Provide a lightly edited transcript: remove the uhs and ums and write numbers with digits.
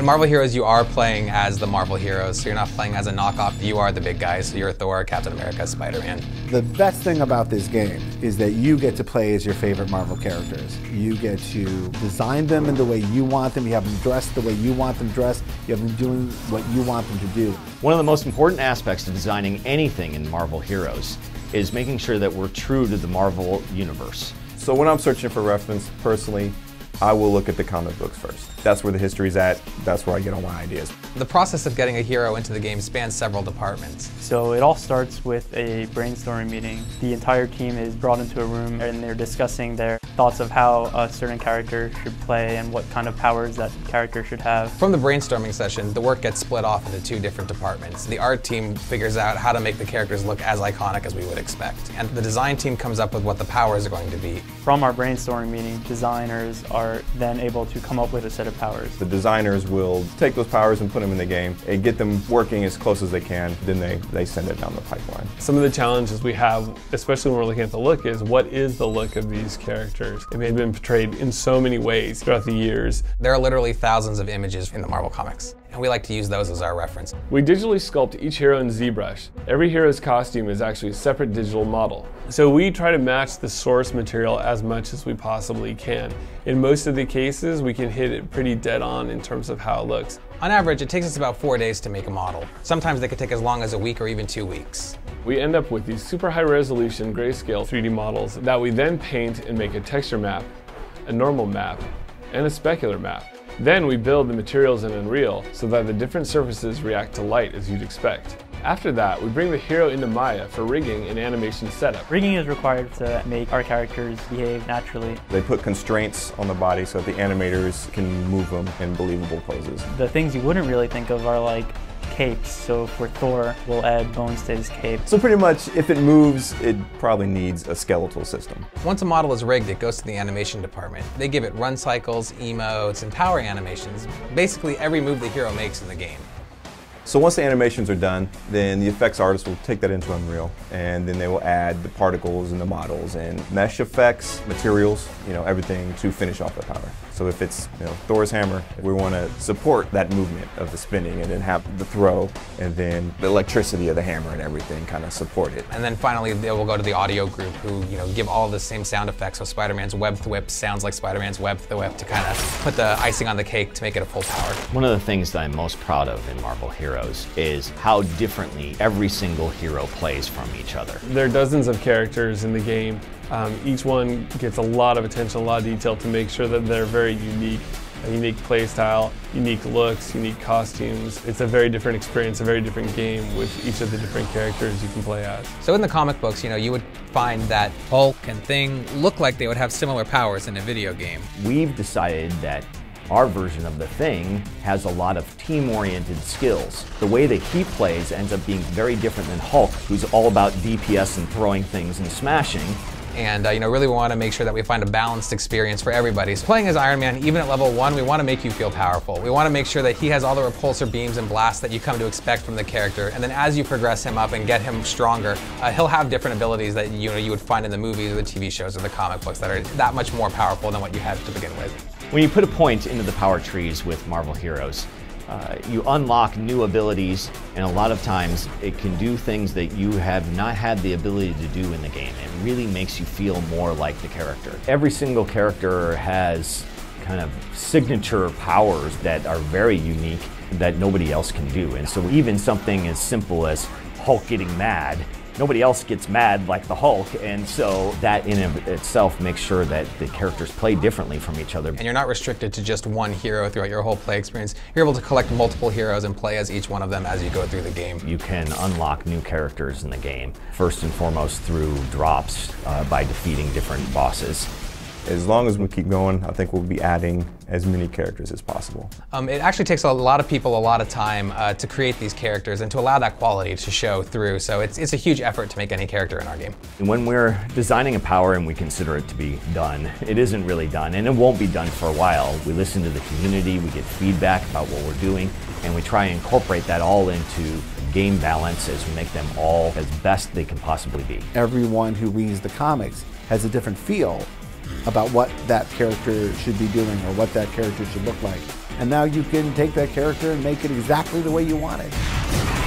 In Marvel Heroes, you are playing as the Marvel Heroes, so you're not playing as a knockoff. You are the big guys, so you're Thor, Captain America, Spider-Man. The best thing about this game is that you get to play as your favorite Marvel characters. You get to design them in the way you want them. You have them dressed the way you want them dressed. You have them doing what you want them to do. One of the most important aspects of designing anything in Marvel Heroes is making sure that we're true to the Marvel universe. So when I'm searching for reference, personally, I will look at the comic books first. That's where the history's at. That's where I get all my ideas. The process of getting a hero into the game spans several departments. So it all starts with a brainstorming meeting. The entire team is brought into a room and they're discussing their thoughts of how a certain character should play and what kind of powers that character should have. From the brainstorming session, the work gets split off into two different departments. The art team figures out how to make the characters look as iconic as we would expect. And the design team comes up with what the powers are going to be. From our brainstorming meeting, designers are then able to come up with a set of powers. The designers will take those powers and put them in the game and get them working as close as they can. Then they send it down the pipeline. Some of the challenges we have, especially when we're looking at the look, is what is the look of these characters? They've been portrayed in so many ways throughout the years. There are literally thousands of images in the Marvel comics, and we like to use those as our reference. We digitally sculpt each hero in ZBrush. Every hero's costume is actually a separate digital model. So we try to match the source material as much as we possibly can. In most of the cases, we can hit it pretty dead on in terms of how it looks. On average, it takes us about 4 days to make a model. Sometimes they could take as long as a week or even 2 weeks. We end up with these super high resolution grayscale 3D models that we then paint and make a texture map, a normal map, and a specular map. Then we build the materials in Unreal so that the different surfaces react to light as you'd expect. After that, we bring the hero into Maya for rigging and animation setup. Rigging is required to make our characters behave naturally. They put constraints on the body so that the animators can move them in believable poses. The things you wouldn't really think of are like capes. So for Thor, we'll add bones to his cape. So pretty much, if it moves, it probably needs a skeletal system. Once a model is rigged, it goes to the animation department. They give it run cycles, emotes, and power animations. Basically every move the hero makes in the game. So once the animations are done, then the effects artist will take that into Unreal, and then they will add the particles and the models and mesh effects, materials, everything to finish off the power. So if it's Thor's hammer, we want to support that movement of the spinning and then have the throw and then the electricity of the hammer and everything kind of support it. And then finally they will go to the audio group who give all the same sound effects. So Spider-Man's web thwip sounds like Spider-Man's web thwip to kind of put the icing on the cake to make it a full power. One of the things that I'm most proud of in Marvel Heroes is how differently every single hero plays from each other. There are dozens of characters in the game. Each one gets a lot of attention, a lot of detail to make sure that they're very unique. A unique play style, unique looks, unique costumes. It's a very different experience, a very different game with each of the different characters you can play as. So in the comic books, you would find that Hulk and Thing look like they would have similar powers in a video game. We've decided that our version of the Thing has a lot of team-oriented skills. The way that he plays ends up being very different than Hulk, who's all about DPS and throwing things and smashing. And really we want to make sure that we find a balanced experience for everybody. So playing as Iron Man, even at level 1, we want to make you feel powerful. We want to make sure that he has all the repulsor beams and blasts that you come to expect from the character. And then as you progress him up and get him stronger, he'll have different abilities that you would find in the movies or the TV shows or the comic books that are that much more powerful than what you had to begin with. When you put a point into the power trees with Marvel Heroes, you unlock new abilities, and a lot of times it can do things that you have not had the ability to do in the game. It really makes you feel more like the character. Every single character has kind of signature powers that are very unique that nobody else can do. And so even something as simple as Hulk getting mad, nobody else gets mad like the Hulk, and so that in of itself makes sure that the characters play differently from each other. And you're not restricted to just one hero throughout your whole play experience. You're able to collect multiple heroes and play as each one of them as you go through the game. You can unlock new characters in the game, first and foremost through drops by defeating different bosses. As long as we keep going, I think we'll be adding as many characters as possible. It actually takes a lot of people a lot of time to create these characters and to allow that quality to show through. So it's a huge effort to make any character in our game. When we're designing a power and we consider it to be done, it isn't really done, and it won't be done for a while. We listen to the community, we get feedback about what we're doing, and we try and incorporate that all into game balance as we make them all as best they can possibly be. Everyone who reads the comics has a different feel about what that character should be doing or what that character should look like. And now you can take that character and make it exactly the way you want it.